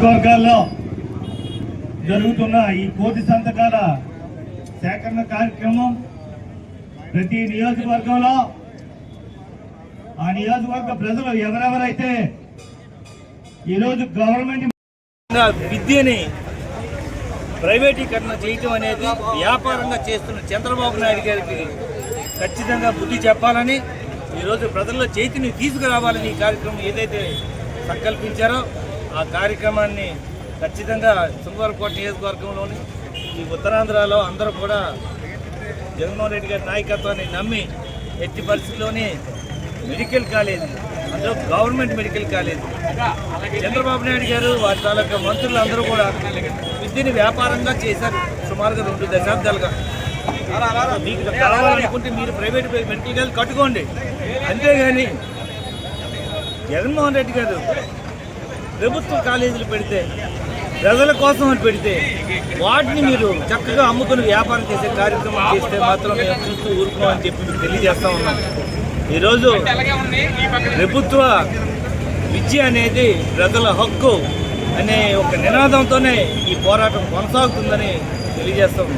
నియోజకవర్గాల్లో జరుగుతున్న ఈ కోటి సంతకాల సేకరణ కార్యక్రమం ప్రతి నియోజకవర్గంలో ఆ నియోజకవర్గ ప్రజలు ఎవరెవరైతే ఈరోజు గవర్నమెంట్ విద్యని ప్రైవేటీకరణ చేయటం అనేది వ్యాపారంగా చేస్తున్న చంద్రబాబు నాయుడు గారికి ఖచ్చితంగా బుద్ధి చెప్పాలని, ఈరోజు ప్రజల్లో చైతన్యం తీసుకురావాలని ఈ కార్యక్రమం ఏదైతే సంకల్పించారో ఆ కార్యక్రమాన్ని ఖచ్చితంగా శృంగారకోట నియోజకవర్గంలోని ఈ ఉత్తరాంధ్రలో అందరూ కూడా జగన్మోహన్ రెడ్డి గారి నాయకత్వాన్ని నమ్మి ఎట్టి పరిస్థితుల్లోనే మెడికల్ కాలేజ్, అందులో government medical college, Chandrababu Naidu గారు వారి తాలూకా మంత్రులు అందరూ కూడా విద్యని వ్యాపారంగా చేశారు సుమారుగా 2 దశాబ్దాలుగా. మీకు కావాలనుకుంటే మీరు ప్రైవేట్ మెడికల్ కాలేజ్ కట్టుకోండి, అంతేగాని జగన్మోహన్ రెడ్డి గారు ప్రభుత్వ కాలేజీలు పెడితే ప్రజల కోసం అని పెడితే వాటిని మీరు చక్కగా అమ్ముకుని వ్యాపారం చేసే కార్యక్రమం చేస్తే మాత్రం మేము చూస్తూ ఊరుకోమని చెప్పి మీకు తెలియజేస్తూ ఉన్నాం. ఈరోజు ప్రభుత్వ విద్య అనేది ప్రజల హక్కు అనే ఒక నినాదంతోనే ఈ పోరాటం కొనసాగుతుందని తెలియజేస్తాం.